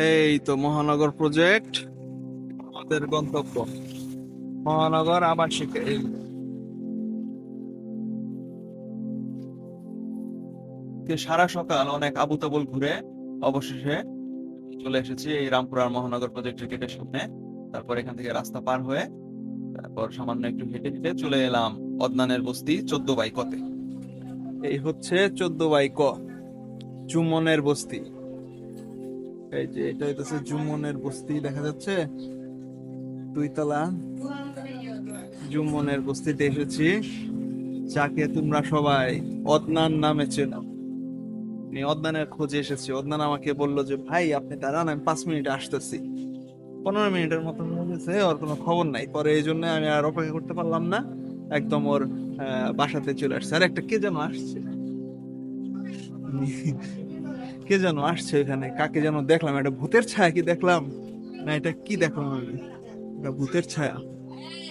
এই তো মহানগর প্রজেক্ট, আমাদের গন্তব্য মহানগর আবাসিক। এই সারা সকাল অনেক আবু তাবুল ঘুরে অবশেষে চলে এসেছি এই রামপুরার মহানগর প্রজেক্টের গেটের সামনে। তারপর এখান থেকে রাস্তা পার হয়ে তারপর সামান্য একটু হেঁটে হেঁটে চলে এলাম অদনানের বস্তি 14 বাই কতে। এই হচ্ছে 14 বাই ক, জুমনের বস্তি। এই যে এটা হইতেছে জুমনের বস্তি, দেখা যাচ্ছে 2 তলা জুমনের বস্তিতে এসেছি, যাকে তোমরা সবাই অদনান নামে চেনো। আমি অদনানের খোঁজে এসেছি। অদনান আমাকে বললো যে ভাই আপনি দাঁড়ান, আমি 5 মিনিটে আসতেছি। 15 মিনিটের মতো হয়ে গেছে, ওর কোনো খবর নাই। পরে এই জন্য আমি আর অপেক্ষা করতে পারলাম না, একদম ওর বাসাতে চলে আসছে। আর একটা কে যেন আসছে, কে যেন আসছে এখানে, কাকে যেন দেখলাম। একটা ভূতের ছায়া কি দেখলাম, না এটা কি দেখলাম আমি? একটা ভূতের ছায়া,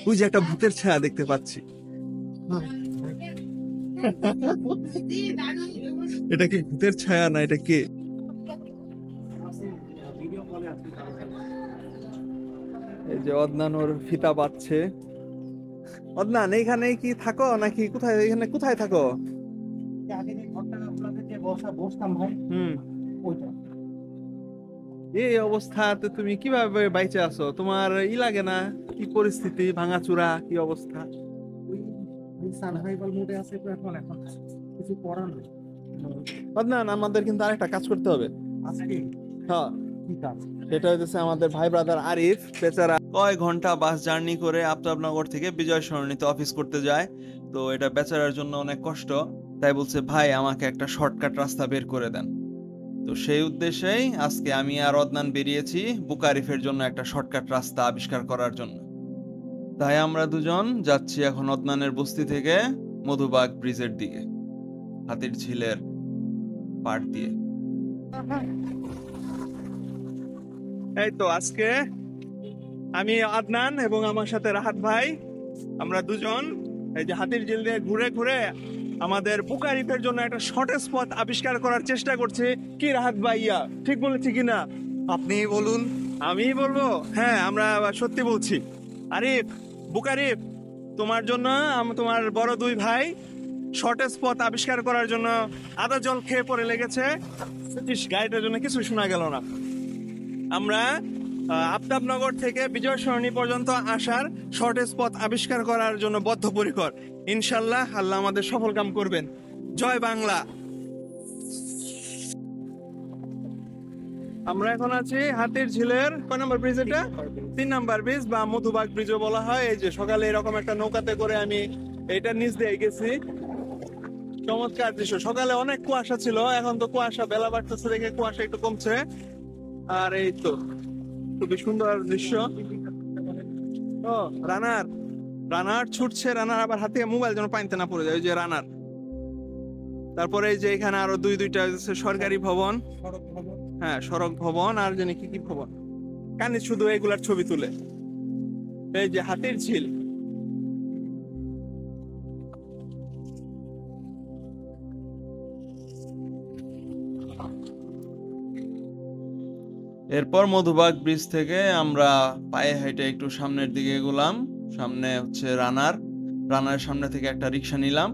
ওই যে একটা ভূতের ছায়া দেখতে পাচ্ছি। এটা কি ভূতের ছায়া না এটা কে? এই যে অদনান ওর ফিতা বাঁধছে। অদনান এইখানে কি থাকো নাকি কোথায়, এখানে কোথায় থাকো? হুম, এই অবস্থাতে তুমি কিভাবে বাইচে আছো? তোমার লাগে না? কি পরিস্থিতি, ভাঙাচোরা কি অবস্থা? অদনান আমাদের কিন্তু আরেকটা কাজ করতে হবে। হ্যাঁ, সেটা হচ্ছে আমাদের ভাই ব্রাদার আরিফ বেচারা কয় ঘন্টা বাস জার্নি করে আফতাবনগর থেকে বিজয় সরণিতে অফিস করতে যায়। তো এটা বেচারার জন্য অনেক কষ্ট। তাই বলছে ভাই আমাকে একটা শর্টকাট রাস্তা বের করে দেন। তো সেই উদ্দেশ্যেই আজকে আমি আর অদনান বেরিয়েছি বুকারিফের জন্য একটা শর্টকাট রাস্তা আবিষ্কার করার জন্য। তাই আমরা দুজন যাচ্ছি এখন অদনানের বস্তি থেকে মধুবাগ ব্রিজের দিকে, হাতির ঝিলের পাড় দিয়ে। এই তো আজকে আমি আদনান এবং আমার সাথে রাহাত ভাই, আমরা দুজন এই যে হাতির ঝিল দিয়ে ঘুরে ঘুরে আমাদের বুকারিফের জন্য একটা শর্টেস্ট পথ আবিষ্কার করার চেষ্টা করছি। কি রাহাত ভাইয়া, ঠিক বলেছি কিনা? আপনি বলুন। আমি বলবো? হ্যাঁ, আমরা সত্যি বলছি। আরিফ, বুকারিফ, তোমার জন্য তোমার বড় 2 ভাই শর্টেস্ট পথ আবিষ্কার করার জন্য আদা জল খেয়ে পড়ে লেগেছে। গাড়িটার জন্য কিছু শোনা গেল না। আমরা আফতাবনগর থেকে বিজয় সরণি পর্যন্ত আসার শর্টেস্ট পথ আবিষ্কার করার জন্য বদ্ধপরিকর। ইনশাল্লাহ আল্লাহ আমাদের সফল কাম করবেন। জয় বাংলা। আমরা এখন আছি হাতির ঝিলের কয় নম্বর ব্রিজ? এটা 3 নম্বর ব্রিজ বা মধুবাগ ব্রিজও বলা হয়। এই যে সকালে এরকম একটা নৌকাতে করে আমি এটা নিচ দিয়ে গেছি। চমৎকার দৃশ্য। সকালে অনেক কুয়াশা ছিল, এখন তো কুয়াশা বেলা বাড়তেছে দেখে কুয়াশা একটু কমছে। আর এই তো খুবই সুন্দর দৃশ্য। ও রানার, রানার ছুটছে, রানার আবার হাতে মোবাইল যেন পানিতে না পড়ে যায়, ওই যে রানার। তারপরে এই যে এখানে আরো দুইটা সরকারি ভবন, হ্যাঁ সড়ক ভবন, আর জানি কি কি ভবন, কানে শুধু এগুলার ছবি তুলে। এই যে হাতির ঝিল। এরপর মধুবাগ ব্রিজ থেকে আমরা পায়ে হেঁটে একটু সামনের দিকে এগোলাম। সামনে হচ্ছে রানার, রানারের সামনে থেকে একটা রিক্সা নিলাম।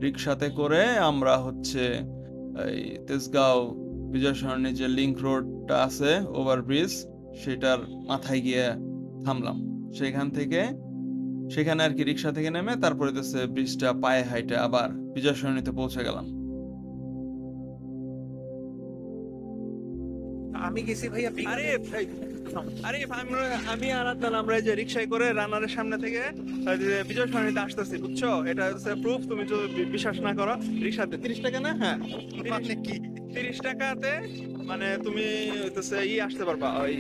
রিক্সাতে করে আমরা হচ্ছে এই তেজগাঁও বিজয় সরণি যে লিংক রোডটা আছে, ওভারব্রিজ, সেটার মাথায় গিয়ে থামলাম। সেখানে আর কি রিক্সা থেকে নেমে তারপরে হচ্ছে ব্রিজটা পায়ে হাইটে আবার বিজয় সরণিতে পৌঁছে গেলাম। আমি গেছি ভাইয়া। আমি আর আদনান আমরা এই যে রিক্সায় করে রানারের সামনে থেকে বিজয় সরণিতে আসতেছি, বুঝছো? এটা হচ্ছে প্রুফ, তুমি যদি বিশ্বাস না করো। রিক্সাতে 30 টাকা না? হ্যাঁ, আপনি কি 30 টাকাতে মানে তুমি হইতেছে আসতে পারবা ওই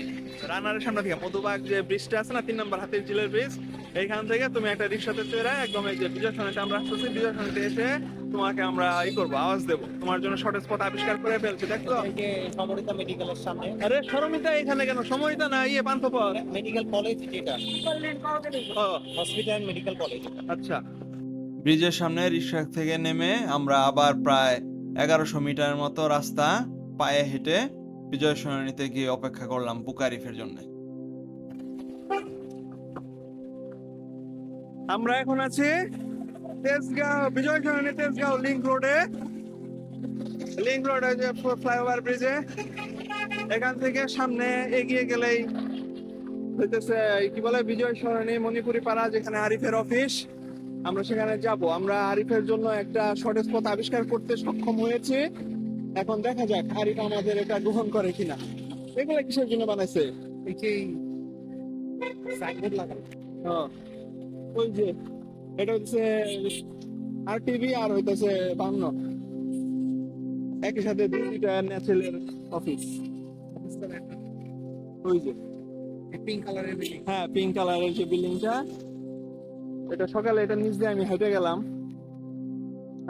রানারের সামনে থেকে মধুবাগ যে ব্রিজটা আছে না, 3 নম্বর হাতির ঝিলের ব্রিজ, এইখান থেকে তুমি একটা রিক্সাতে চড়ে একদম এই যে বিজয় সরণিতে আমরা আসতেছি। বিজয় সরণিতে এসে তোমাকে আমরা করবো, আওয়াজ দেবো। তোমার জন্য শর্টেস্ট পথ আবিষ্কার করে ফেলছি, দেখছো? সমরিতা মেডিকেলের সামনে? আরে সরমিতা এখানে কেন? সমরিতা না, পান্থপথ মেডিকেল কলেজ যেটা, হসপিটাল মেডিকেল কলেজ। আচ্ছা। ব্রিজের সামনে রিক্সা থেকে নেমে আমরা আবার প্রায় 1100 মিটারের মতো রাস্তা পায়ে হেঁটে বিজয় সরণিতে গিয়ে অপেক্ষা করলাম বুকারিফের জন্য। আমরা এখন আছি তেজগাঁও, বিজয় সরণি তেজগাঁও লিংক রোডে। লিংক রোড যে ফ্লাইওভার ব্রিজে, এখান থেকে সামনে এগিয়ে গেলেই হইতেছে কি বলে বিজয় সরণি মণিপুরি পাড়া, যেখানে আরিফের অফিস। আমরা সেখানে যাব। আমরা আরিফের জন্য একটা শর্টেজ পথ আবিষ্কার করতে সক্ষম হয়েছে। এখন দেখা যাক আরিফ আমাদের এটা গ্রহণ করে কিনা। এগুলো কিসের জন্য বানাইছে? এই যে সাইনবোর্ড লাগানো। ওই যে এটা হচ্ছে আর টিভি আর হইতেছে 52 একই সাথে দুইটা ন্যাচেলের অফিস। ওই যে পিঙ্ক কালারের বিল্ডিং। হ্যাঁ, পিঙ্ক কালারের যে বিল্ডিংটা, এটা সকালে এটা নিচ দিয়ে আমি হেঁটে গেলাম।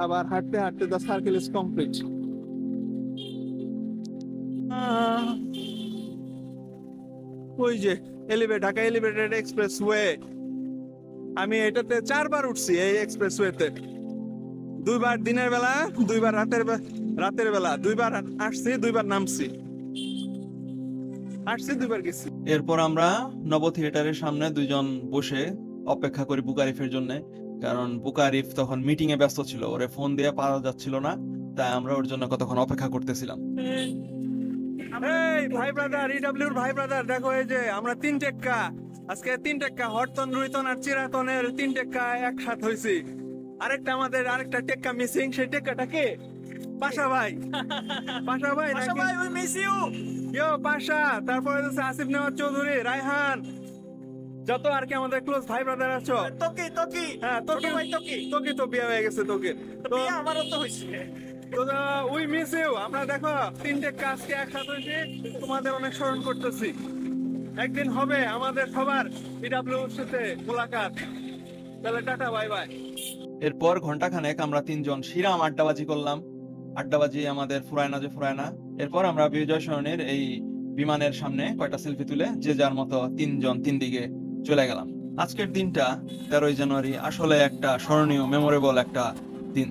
আবার হাঁটতে হাঁটতে দ্য সার্কেল ইজ কমপ্লিট। ওই যে ঢাকা এলিভেটেড এক্সপ্রেস ওয়ে। আমি এটাতে 4 বার উঠছি, এই এক্সপ্রেস ওয়েতে। 2 বার দিনের বেলা, 2 বার রাতের বেলা। 2 বার আসছি, 2 বার নামছি, আসছি, 2 বার গেছি। এরপর আমরা নব থিয়েটারের সামনে দুইজন বসে অপেক্ষা করি বুকারিফের জন্য, কারণ বুকারিফ তখন মিটিং এ ব্যস্ত ছিল, ওরে ফোন দিয়ে পাওয়া যাচ্ছিল না, তাই আমরা ওর জন্য কতক্ষণ অপেক্ষা করতেছিলাম। এই ভাই ব্রাদার, ইডব্লিউর ভাই ব্রাদার, দেখো এই যে আমরা 3 টেক্কা, আজকে 3 টেক্কা, হরতন, রুইতন আর চিরাতনের 3 টেক্কা একসাথে হয়েছি। আমাদের আরেকটা টেক্কা মিসিং। সেই টেক্কাটা কে? পাশা ভাই। পাশা ভাই নাকি? We miss you. Yo Pasha. তারপরে হচ্ছে আসিফ নেওয়াজ চৌধুরী, রায়হান, যত আর কি আমাদের ক্লোজ ভাই ব্রাদার আছো। তোকি হ্যাঁ, তোকে ভাই তোকি। তোকে তো বিয়ে হয়ে গেছে তোকে তো। বিয়ে আমারও তো হইছে। We miss you. আমরা দেখো 3 টেক্কা আজকে একসাথে হয়েছি, তোমাদের অনেক স্মরণ করতেছি। একদিন হবে আমাদের সবার ইডব্লিউর সাথে মোলাকাত। তাহলে টাটা, বাই বাই। এরপর ঘন্টাখানেক আমরা তিনজন শিরাম আড্ডাবাজি করলাম। আড্ডাবাজি আমাদের ফুরায় না। এরপর আমরা বিজয় সরণির এই বিমানের সামনে কয়টা সেলফি তুলে যে যার মতো তিনজন তিন দিকে চলে গেলাম। আজকের দিনটা 13ই জানুয়ারি আসলে একটা স্মরণীয়, মেমোরেবল একটা দিন।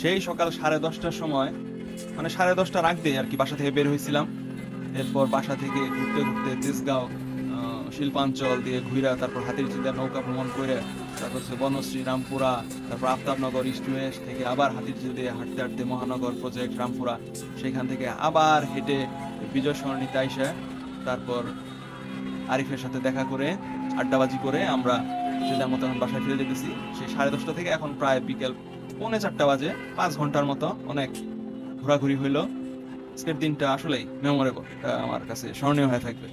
সেই সকাল 10:30টার সময়, মানে 10:30টার আগ দিয়ে আর কি বাসা থেকে বের হয়েছিলাম। এরপর বাসা থেকে ঘুরতে ঘুরতে তেজগাঁও শিল্পাঞ্চল দিয়ে ঘুরে, তারপর হাতিরঝিলে নৌকা ভ্রমণ করে, তারপর হচ্ছে বনশ্রী, রামপুরা, তারপর আফতাবনগর, ইস্ট ওয়েস্ট থেকে আবার হাতিরঝিল দিয়ে হাঁটতে হাঁটতে মহানগর প্রজেক্ট, রামপুরা, সেখান থেকে আবার হেঁটে বিজয় সরণিতে আইসা তারপর আরিফের সাথে দেখা করে আড্ডাবাজি করে আমরা যে যার মতো এখন বাসায় ফিরে যেতেছি। সেই 10:30 থেকে এখন প্রায় বিকেল 3:45 বাজে। 5 ঘন্টার মতো অনেক ঘোরাঘুরি হইলো। আজকের দিনটা আসলেই মেমোরেবল, আমার কাছে স্মরণীয় হয়ে থাকবে।